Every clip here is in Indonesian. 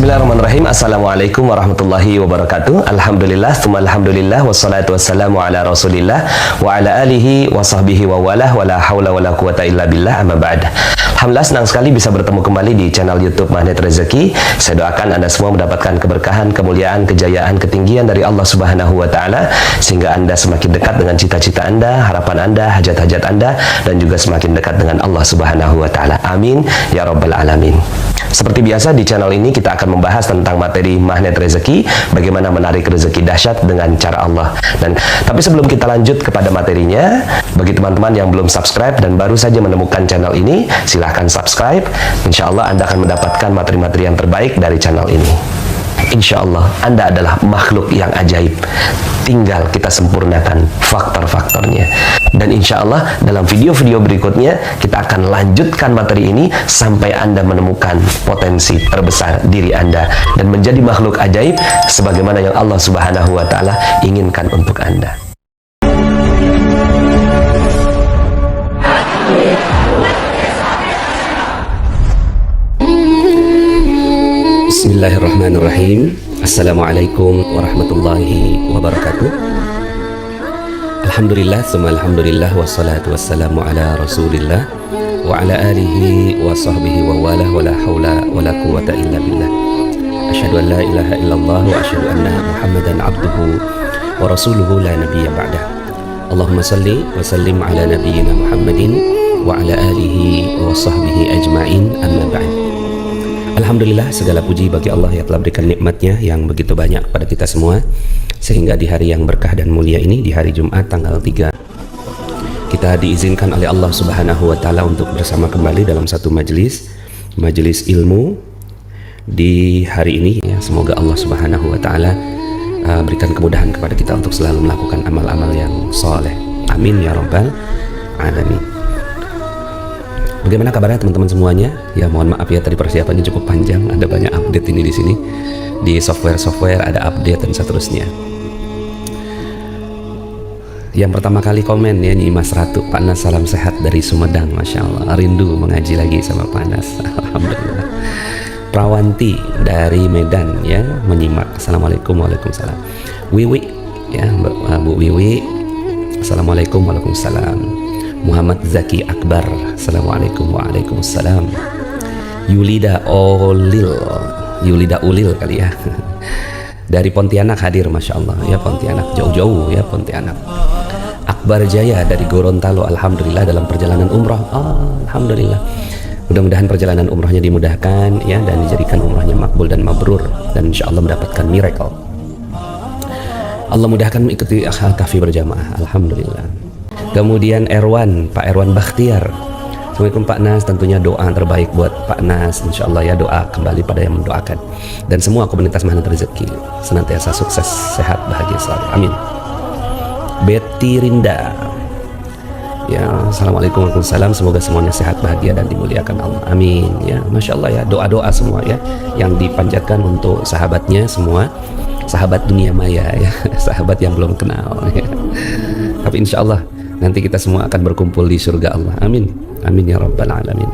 Bismillahirrahmanirrahim. Assalamualaikum warahmatullahi wabarakatuh. Alhamdulillah, tsumma alhamdulillah, wassalatu wassalamu ala rasulillah wa ala alihi wa sahbihi wa walah wa la hawla wa la quwata illa billah, amma ba'd. Alhamdulillah, senang sekali bisa bertemu kembali di channel YouTube Magnet Rezeki. Saya doakan Anda semua mendapatkan keberkahan, kemuliaan, kejayaan, ketinggian dari Allah Subhanahu wa taala sehingga Anda semakin dekat dengan cita-cita Anda, harapan Anda, hajat-hajat Anda, dan juga semakin dekat dengan Allah Subhanahu wa taala. Amin ya rabbal alamin. Seperti biasa di channel ini kita akan membahas tentang materi magnet rezeki, bagaimana menarik rezeki dahsyat dengan cara Allah. Tapi sebelum kita lanjut kepada materinya, bagi teman-teman yang belum subscribe dan baru saja menemukan channel ini, silahkan subscribe. Insya Allah Anda akan mendapatkan materi-materi yang terbaik dari channel ini. Insya Allah Anda adalah makhluk yang ajaib, tinggal kita sempurnakan faktor-faktornya. Dan insya Allah dalam video-video berikutnya kita akan lanjutkan materi ini sampai Anda menemukan potensi terbesar diri Anda dan menjadi makhluk ajaib sebagaimana yang Allah Subhanahu wa taala inginkan untuk Anda. Bismillahirrahmanirrahim. Assalamualaikum warahmatullahi wabarakatuh. Alhamdulillah, tsumma alhamdulillah, wassalatu wassalamu ala rasulillah wa ala alihi wa sahbihi wa walah wa la hawla wa la quwata illa billah. Asyhadu an la ilaha illallah wa asyhadu anna Muhammadan abduhu wa rasuluhu la nabiyya ba'dah. Allahumma salli wa sallim ala nabiyyina Muhammadin wa ala alihi wa sahbihi ajma'in, amma ba'd. Alhamdulillah, segala puji bagi Allah yang telah berikan nikmatnya yang begitu banyak pada kita semua, sehingga di hari yang berkah dan mulia ini, di hari Jumat tanggal 3, kita diizinkan oleh Allah Subhanahu wa taala untuk bersama kembali dalam satu majelis ilmu di hari ini ya. Semoga Allah Subhanahu wa taala berikan kemudahan kepada kita untuk selalu melakukan amal-amal yang soleh. Amin ya rabbal alamin. Bagaimana kabarnya teman-teman semuanya? Ya mohon maaf ya tadi persiapannya cukup panjang, ada banyak update ini di sini. Di software ada update dan seterusnya. Yang pertama kali komen ya Nyi Mas Ratu, Pak Nas salam sehat dari Sumedang, Masya Allah. Rindu mengaji lagi sama Pak Nas. Alhamdulillah. Prawanti dari Medan ya menyimak. Assalamualaikum, waalaikumsalam. Wiwi ya Bu Wiwi. Assalamualaikum, waalaikumsalam. Muhammad Zaki Akbar, Assalamualaikum, waalaikumsalam. Yulida Ulil kali ya. Dari Pontianak hadir, Masya Allah ya, Pontianak jauh-jauh ya, Pontianak. Akbar Jaya dari Gorontalo, Alhamdulillah dalam perjalanan umrah. Alhamdulillah, mudah-mudahan perjalanan umrahnya dimudahkan ya, dan dijadikan umrahnya makbul dan mabrur, dan insya Allah mendapatkan miracle. Allah mudahkan mengikuti kafi berjamaah, Alhamdulillah. Kemudian Pak Erwan Bakhtiar, Assalamualaikum Pak Nas, tentunya doa terbaik buat Pak Nas, insya Allah ya, doa kembali pada yang mendoakan, dan semua komunitas Magnet Rezeki senantiasa sukses, sehat, bahagia selalu, amin. Betty Rinda ya, Assalamualaikum, waalaikumsalam, semoga semuanya sehat, bahagia, dan dimuliakan Allah, amin ya. Masya Allah ya, doa-doa semua ya yang dipanjatkan untuk sahabatnya semua, sahabat dunia maya ya, sahabat yang belum kenal ya. Tapi insya Allah nanti kita semua akan berkumpul di surga Allah, amin, amin ya rabbal alamin.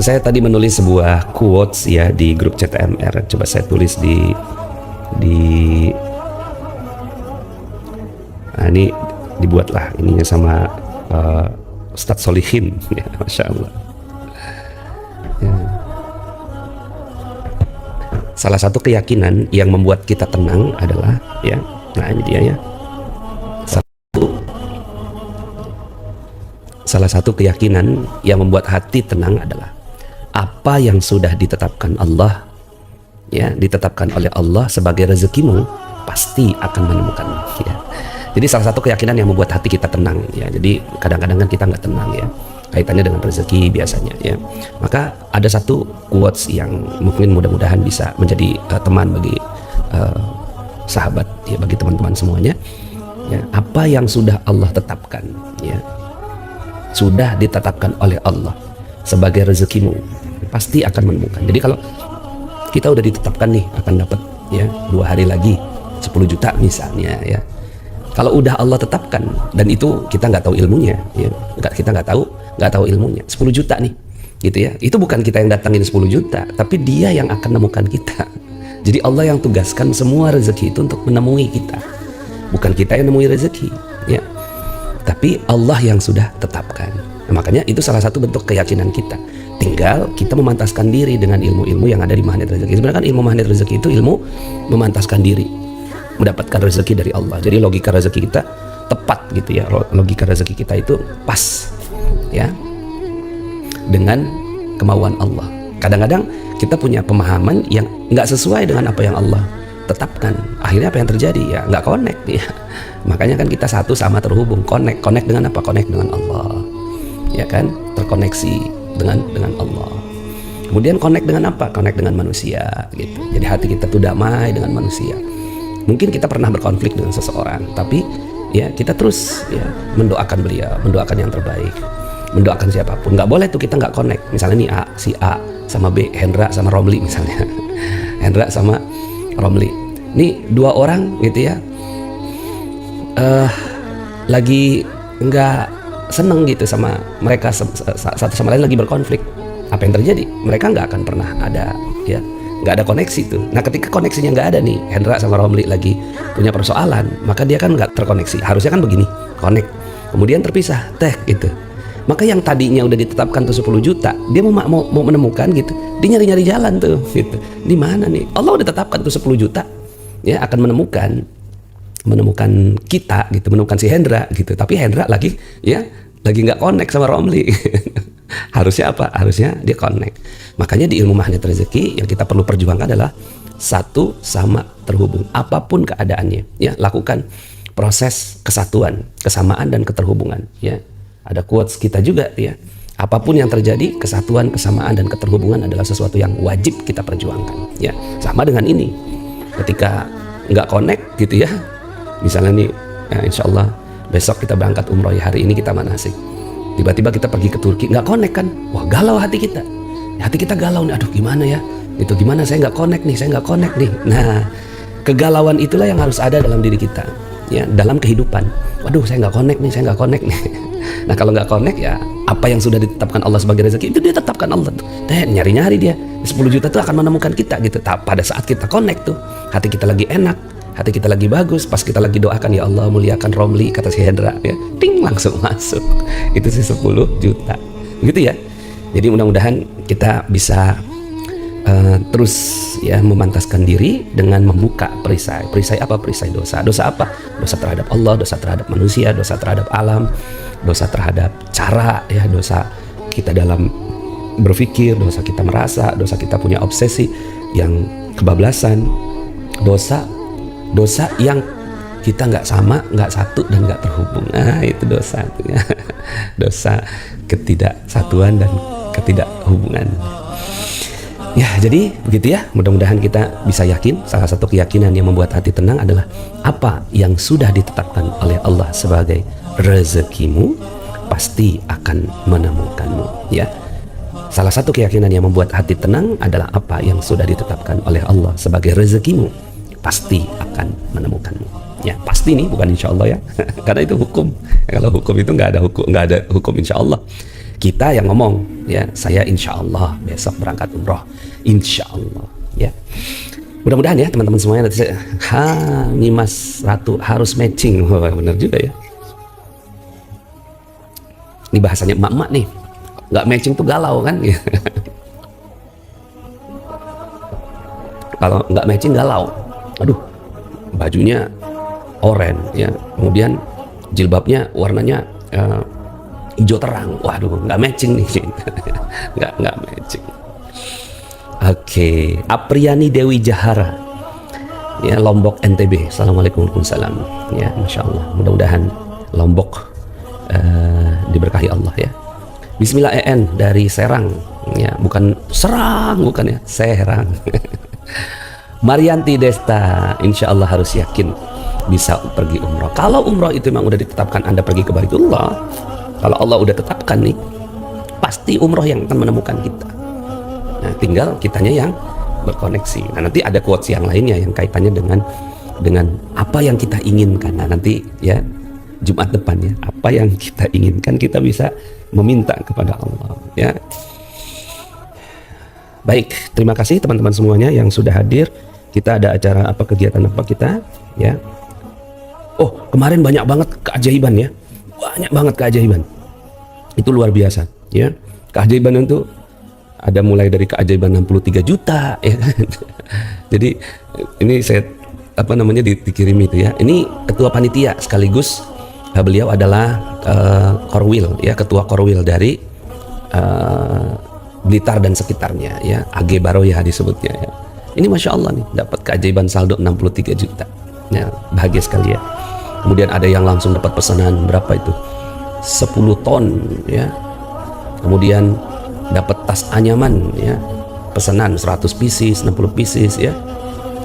Saya tadi menulis sebuah quotes ya di grup CTMR, coba saya tulis di ini dibuatlah ininya sama Ustadz Solihin ya, Masya Allah ya. Salah satu keyakinan yang membuat kita tenang adalah ya, nah ini dia ya, salah satu keyakinan yang membuat hati tenang adalah apa yang sudah ditetapkan Allah ya, ditetapkan oleh Allah sebagai rezekimu, pasti akan menemukannya ya. Jadi salah satu keyakinan yang membuat hati kita tenang ya. Jadi kadang-kadang kan kita nggak tenang ya, kaitannya dengan rezeki biasanya ya. Maka ada satu quotes yang mungkin mudah-mudahan bisa menjadi teman bagi sahabat ya, bagi teman-teman semuanya ya. Apa yang sudah Allah tetapkan ya, sudah ditetapkan oleh Allah sebagai rezekimu, pasti akan menemukan. Jadi kalau kita udah ditetapkan nih akan dapat ya 2 hari lagi 10 juta misalnya ya, kalau udah Allah tetapkan dan itu kita nggak tahu ilmunya ya, kita nggak tahu ilmunya, 10 juta nih gitu ya. Itu bukan kita yang datangin 10 juta, tapi dia yang akan menemukan kita. Jadi Allah yang tugaskan semua rezeki itu untuk menemui kita, bukan kita yang menemui rezeki ya, tapi Allah yang sudah tetapkan. Nah, makanya itu salah satu bentuk keyakinan kita. Tinggal kita memantaskan diri dengan ilmu-ilmu yang ada di magnet rezeki. Sebenarnya kan ilmu magnet rezeki itu ilmu memantaskan diri mendapatkan rezeki dari Allah. Jadi logika rezeki kita tepat gitu ya, logika rezeki kita itu pas ya dengan kemauan Allah. Kadang-kadang kita punya pemahaman yang nggak sesuai dengan apa yang Allah tetapkan. Akhirnya apa yang terjadi? Ya nggak connect ya. Makanya kan kita satu sama terhubung. Connect dengan apa? Connect dengan Allah. Ya kan? Terkoneksi dengan Allah. Kemudian connect dengan apa? Connect dengan manusia gitu. Jadi hati kita tuh damai dengan manusia. Mungkin kita pernah berkonflik dengan seseorang, tapi ya kita terus ya mendoakan beliau, mendoakan yang terbaik, mendoakan siapapun. Nggak boleh tuh kita nggak connect. Misalnya nih si A sama B, Hendra sama Romli misalnya. Hendra sama Romli. Nih dua orang gitu ya, lagi nggak seneng gitu sama mereka, satu sama lain lagi berkonflik. Apa yang terjadi? Mereka nggak akan pernah ada ya, nggak ada koneksi tuh. Nah ketika koneksinya nggak ada nih, Hendra sama Romli lagi punya persoalan, maka dia kan nggak terkoneksi. Harusnya kan begini, connect, kemudian terpisah, gitu. Maka yang tadinya udah ditetapkan tuh 10 juta, dia mau menemukan gitu, dia nyari-nyari jalan tuh gitu. Di mana nih? Allah udah tetapkan tuh 10 juta ya akan menemukan kita gitu, menemukan si Hendra gitu. Tapi Hendra lagi nggak connect sama Romli. Harusnya apa? Harusnya dia connect. Makanya di ilmu magnet rezeki yang kita perlu perjuangkan adalah satu sama terhubung. Apapun keadaannya ya, lakukan proses kesatuan, kesamaan dan keterhubungan ya. Ada quotes kita juga ya, apapun yang terjadi, kesatuan, kesamaan dan keterhubungan adalah sesuatu yang wajib kita perjuangkan ya. Sama dengan ini, ketika nggak connect gitu ya, misalnya nih insya Allah besok kita berangkat umroh ya, hari ini kita manasik, tiba-tiba kita pergi ke Turki, nggak connect kan, wah galau hati kita galau nih, aduh gimana ya, itu gimana, saya nggak connect nih. Nah kegalauan itulah yang harus ada dalam diri kita ya, dalam kehidupan. Waduh saya nggak connect nih. Nah kalau nggak connect ya, apa yang sudah ditetapkan Allah sebagai rezeki itu dia tetapkan Allah tuh. Nyari-nyari dia 10 juta tuh akan menemukan kita gitu. Pada saat kita connect tuh, hati kita lagi enak, hati kita lagi bagus, pas kita lagi doakan ya Allah muliakan Romli, kata si Hendra ya, ting langsung masuk. Itu sih 10 juta gitu ya. Jadi mudah-mudahan kita bisa terus ya memantaskan diri dengan membuka perisai apa? Perisai dosa apa? Dosa terhadap Allah, dosa terhadap manusia, dosa terhadap alam, dosa terhadap cara ya, dosa kita dalam berpikir, dosa kita merasa, dosa kita punya obsesi yang kebablasan, dosa yang kita nggak sama, nggak satu dan nggak terhubung. Nah itu dosa ya. Dosa ketidaksatuan dan ketidakhubungan. Ya jadi begitu ya, mudah-mudahan kita bisa yakin. Salah satu keyakinan yang membuat hati tenang adalah apa yang sudah ditetapkan oleh Allah sebagai rezekimu pasti akan menemukanmu ya. Salah satu keyakinan yang membuat hati tenang adalah apa yang sudah ditetapkan oleh Allah sebagai rezekimu pasti akan menemukanmu ya. Pasti nih, bukan insya Allah ya. Karena itu hukum. Kalau hukum itu nggak ada hukum insya Allah. Kita yang ngomong ya, saya insya Allah besok berangkat umroh, insya Allah ya. Mudah-mudahan ya teman-teman semuanya nanti Nyimas Ratu harus matching. Wah, benar juga ya. Ini bahasanya emak-emak nih, nggak matching tuh galau kan. Kalau nggak matching galau, aduh bajunya oranye ya, kemudian jilbabnya warnanya hijau terang, waduh nggak matching nih. nggak matching. Oke, Apriani Dewi Jahara ya, Lombok NTB. Assalamualaikum warahmatullahi wabarakatuh ya, Masya Allah, mudah-mudahan Lombok diberkahi Allah ya. Bismillah EN dari Serang ya, bukan Serang, bukan ya, Serang. Marianti Desta, insya Allah harus yakin bisa pergi umroh. Kalau umroh itu memang udah ditetapkan Anda pergi ke Baitullah, kalau Allah udah tetapkan nih, pasti umroh yang akan menemukan kita. Nah tinggal kitanya yang berkoneksi. Nah nanti ada quotes yang lainnya yang kaitannya dengan apa yang kita inginkan. Nah nanti ya Jumat depan ya, apa yang kita inginkan kita bisa meminta kepada Allah ya. Baik, terima kasih teman-teman semuanya yang sudah hadir. Kita ada acara apa, kegiatan apa kita, ya. Oh, kemarin banyak banget keajaiban ya. Banyak banget keajaiban. Itu luar biasa, ya. Keajaiban itu ada mulai dari keajaiban 63 juta, ya kan. Jadi ini saya dikirim itu ya. Ini ketua panitia sekaligus beliau adalah Korwil, ya, ketua Korwil dari Blitar dan sekitarnya, ya, AG Baroyah disebutnya, ya. Ini Masya Allah nih, dapat keajaiban saldo 63 juta, ya, bahagia sekali ya. Kemudian ada yang langsung dapat pesanan berapa itu, 10 ton, ya. Kemudian dapat tas anyaman, ya, pesanan 100 pieces, 60 pieces, ya.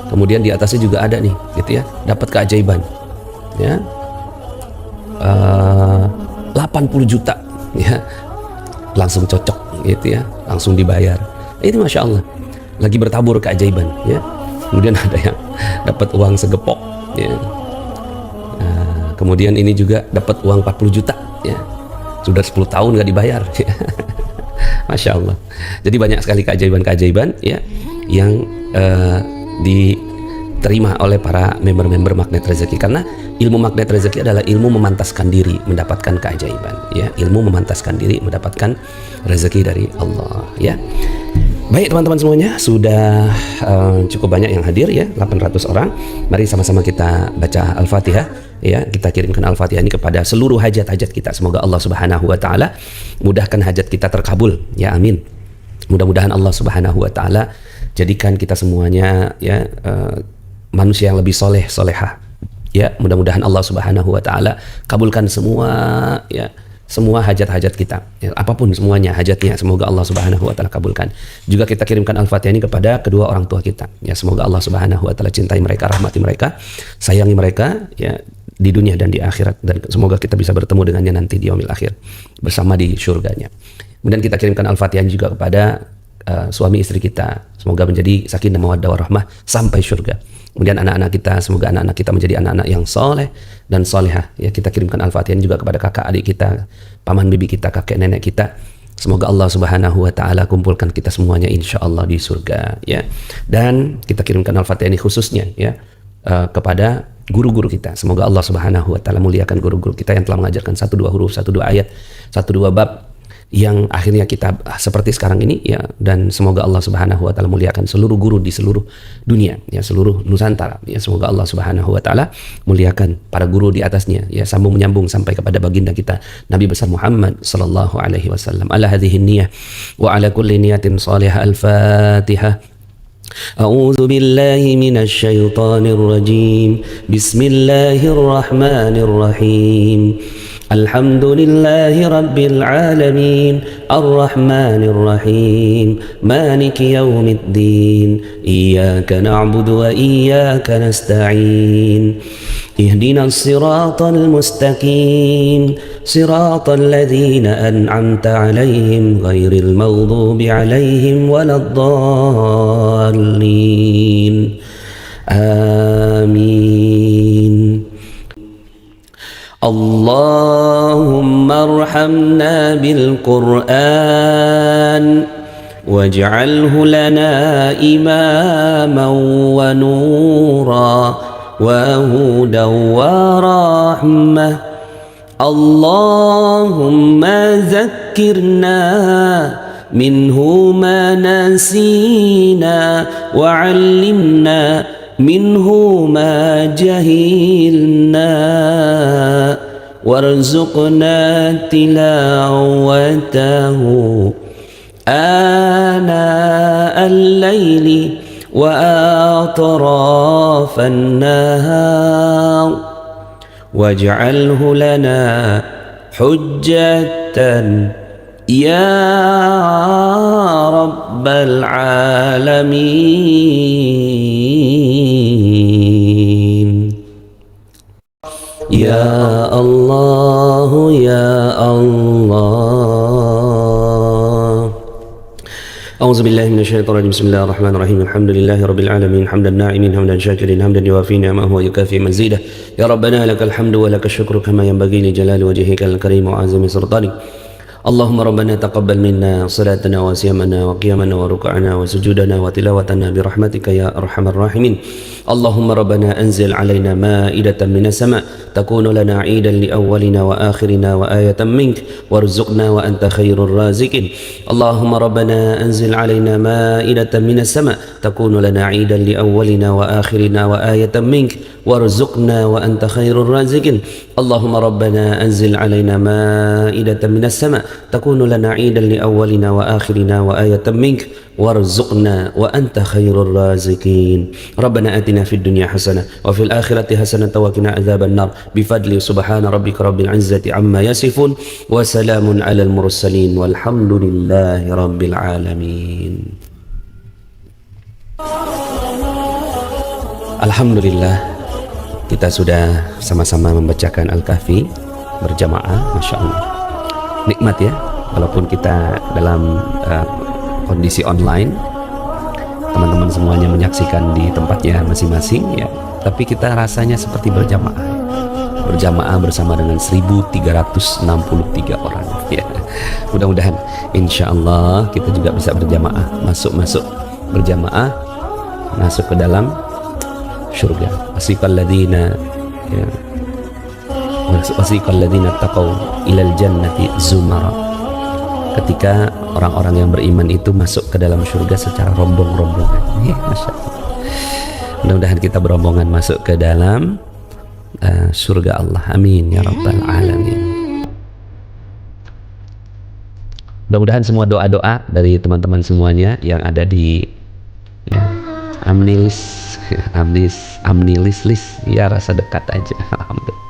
Kemudian di atasnya juga ada nih, gitu ya, dapat keajaiban, ya, 80 juta, ya, langsung cocok gitu ya, langsung dibayar. Itu Masya Allah, lagi bertabur keajaiban, ya. Kemudian ada yang dapat uang segepok, ya. Kemudian ini juga dapat uang 40 juta, ya, sudah 10 tahun nggak dibayar, ya. Masya Allah. Jadi banyak sekali keajaiban-keajaiban, ya, yang diterima oleh para member-member Magnet Rezeki, karena ilmu Magnet Rezeki adalah ilmu memantaskan diri mendapatkan keajaiban, ya, ilmu memantaskan diri mendapatkan rezeki dari Allah, ya. Baik teman-teman semuanya, sudah cukup banyak yang hadir, ya, 800 orang. Mari sama-sama kita baca Al-Fatihah, ya. Kita kirimkan Al-Fatihah ini kepada seluruh hajat-hajat kita. Semoga Allah Subhanahu wa taala mudahkan hajat kita terkabul, ya, amin. Mudah-mudahan Allah Subhanahu wa taala jadikan kita semuanya, ya, manusia yang lebih soleh, solehah, ya. Mudah-mudahan Allah Subhanahu wa taala kabulkan semua, ya, semua hajat-hajat kita, ya, apapun semuanya hajatnya, semoga Allah Subhanahu wa taala kabulkan. Juga kita kirimkan Al-Fatihah ini kepada kedua orang tua kita, ya, semoga Allah Subhanahu wa taala cintai mereka, rahmati mereka, sayangi mereka, ya, di dunia dan di akhirat, dan semoga kita bisa bertemu dengannya nanti di yaumil akhir bersama di surganya. Kemudian kita kirimkan Al-Fatihah juga kepada suami istri kita, semoga menjadi sakinah mawaddah warahmah sampai surga. Kemudian anak-anak kita, semoga anak-anak kita menjadi anak-anak yang soleh dan solehah, ya. Kita kirimkan Al-Fatihah juga kepada kakak adik kita, paman bibi kita, kakek nenek kita, semoga Allah Subhanahu wa taala kumpulkan kita semuanya insyaallah di surga, ya. Dan kita kirimkan Al-Fatihah ini khususnya, ya, kepada guru-guru kita, semoga Allah Subhanahu wa taala muliakan guru-guru kita yang telah mengajarkan 1-2 huruf, 1-2 ayat, 1-2 bab yang akhirnya kita seperti sekarang ini, ya. Dan semoga Allah Subhanahu wa taala muliakan seluruh guru di seluruh dunia, ya, seluruh Nusantara, ya. Semoga Allah Subhanahu wa taala muliakan para guru di atasnya, ya, sambung menyambung sampai kepada baginda kita Nabi besar Muhammad sallallahu alaihi wasallam. Ala hadhihi niyyah wa ala kulli niyatin salihah. Al-Fatihah. A'udzu billahi minasy syaithanir rajim. Bismillahirrahmanirrahim. Alhamdulillahi Rabbil Alamin. Ar-Rahmanir-Rahim. Maliki yaumiddin. Iyyaka na'budu wa iyyaka nasta'in. Ihdinas siratal mustaqim. Siratal ladzina an'amta 'alaihim ghairil maghdubi 'alaihim waladdallin. Amin. Allahumma arhamna bil Qur'an waj'alhu lana imaman wa nura wa hudan wa rahmah. Allahumma zakkirna minhu ma nasina wa 'allimna minhu ma jahilna warzuqna tilawatahu ana al-laili wa atrafan nahar waj'alhu lana hujjatan ya rabbal alamin. Ya Allah, ya Allah. A'udzu billahi minasyaitonir rajim. Bismillahirrahmanirrahim. Alhamdulillahi rabbil alamin. Hamdan na'imin, hamdan syakirin, hamdan yuwafi ni'amahu wa yukafi mazidah. Ya Rabbana lakal hamdu wa lakal syukru kama yanbaghi li jalali wajhikal karim wa 'azimi sultanik. اللهم ربنا تقبل منا صلاتنا وصيامنا وقيامنا وركوعنا وسجودنا وتلاوتنا برحمتك يا أرحم الراحمين. اللهم ربنا أنزل علينا مائدة من السماء تكون لنا عيدا لأولنا وآخرنا وآية منك وارزقنا وأنت خير الرازقين. اللهم ربنا أنزل علينا مائدة من السماء تكون لنا عيدا لأولنا وآخرنا وآية منك وارزقنا وأنت خير الرازقين. اللهم ربنا أنزل علينا مائدة من السماء تكون لنا عيدا لأولنا وآخرنا وآية منك وارزقنا وأنت خير الرازقين. ربنا آتنا في الدنيا حسنة وفي الآخرة حسنة وقنا عذاب النار بفضل سبحان ربك رب العزة عما يصفون وسلام على المرسلين والحمد لله رب العالمين. Alhamdulillah, kita sudah sama-sama membacakan Al-Kahfi berjamaah, Masya Allah. Nikmat ya, walaupun kita dalam kondisi online, teman-teman semuanya menyaksikan di tempatnya masing-masing ya, tapi kita rasanya seperti berjamaah bersama dengan 1363 orang ya. Mudah-mudahan insya Allah kita juga bisa berjamaah, masuk berjamaah, masuk ke dalam surga. Wasiqal ladina ya, wasiqal ladina taqaw ilal jannati zumara. Ketika orang-orang yang beriman itu masuk ke dalam surga secara rombongan. Ya, Masya Allah. Mudah-mudahan kita berombongan masuk ke dalam surga Allah. Amin ya rabbal alamin. Mudah-mudahan semua doa-doa dari teman-teman semuanya yang ada di ya, Amnilis ya, rasa dekat aja. Alhamdulillah.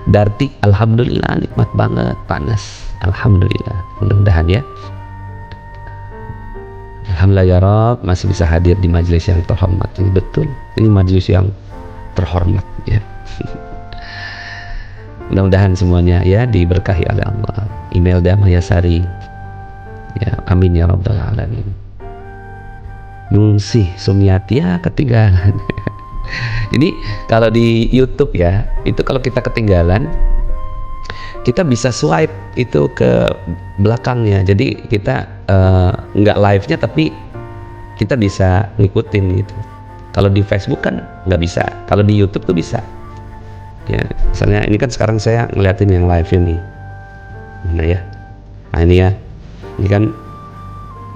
Dartik, alhamdulillah nikmat banget, panas. Alhamdulillah. Mudah-mudahan ya. Alhamdulillah ya Rabb, masih bisa hadir di majelis yang terhormat ini. Betul, ini majelis yang terhormat ya. Mudah-mudahan semuanya ya diberkahi oleh Allah. Imelda Mayasari ya, amin ya rabbal alamin. Nungsih Sumiati ya, ketinggalan. Ini kalau di YouTube ya, itu kalau kita ketinggalan, kita bisa swipe itu ke belakangnya. Jadi kita nggak live-nya, tapi kita bisa ngikutin gitu. Kalau di Facebook kan nggak bisa, kalau di YouTube tuh bisa. Ya, misalnya ini kan sekarang saya ngeliatin yang live-nya nih. Mana ya? Nah ini ya, ini kan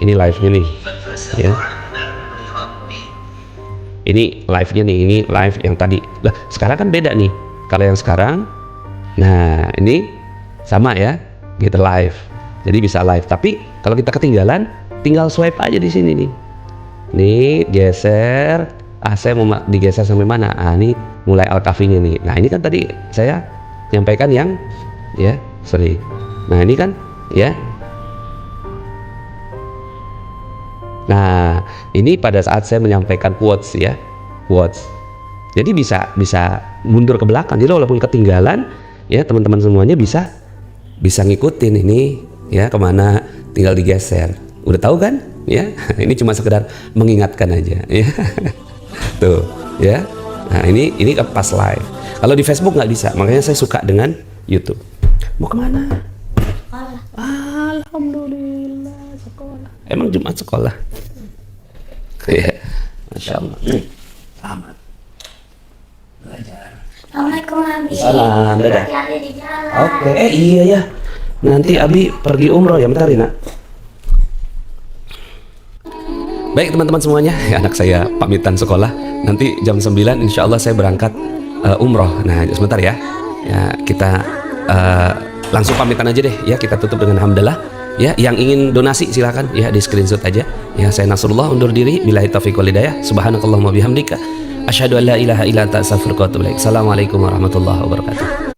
ini live-nya nih, ya. Ini live-nya nih, ini live yang tadi. Lah, sekarang kan beda nih. Kalau yang sekarang, nah ini sama ya, kita live. Jadi bisa live. Tapi kalau kita ketinggalan, tinggal swipe aja di sini nih. Nih geser. Saya mau digeser sampai mana? Ini mulai Al-Kahfinya nih. Nah ini kan tadi saya nyampaikan yang ya, sorry. Nah ini kan ya. Nah, ini pada saat saya menyampaikan quotes ya, quotes. Jadi bisa mundur ke belakang. Jadi walaupun ketinggalan, ya teman-teman semuanya bisa ngikutin ini ya kemana, tinggal digeser. Udah tahu kan? Ya, ini cuma sekedar mengingatkan aja. Ya, tuh ya. Nah ini pas live. Kalau di Facebook nggak bisa, makanya saya suka dengan YouTube. Mau kemana? Alhamdulillah sekolah. Emang Jumat sekolah? Ya, Masya Allah. Selamat belajar. Assalamualaikum Abi. Salam, dadah. Hati-hati di jalan. Oke, iya ya. Nanti Abi pergi umroh ya, bentar ya nak. Baik teman-teman semuanya, ya, anak saya pamitan sekolah. Nanti jam 9 insya Allah saya berangkat umroh. Nah sebentar ya. Ya kita langsung pamitan aja deh. Ya kita tutup dengan hamdalah. Ya, yang ingin donasi silakan ya di screenshot aja. Ya, saya Nasrullah undur diri. Billahi taufiq wal hidayah. Subhanakallahumma bihamdika asyhadu an la ilaha illa anta astaghfiruka wa atubu ilaik. Assalamualaikum warahmatullahi wabarakatuh.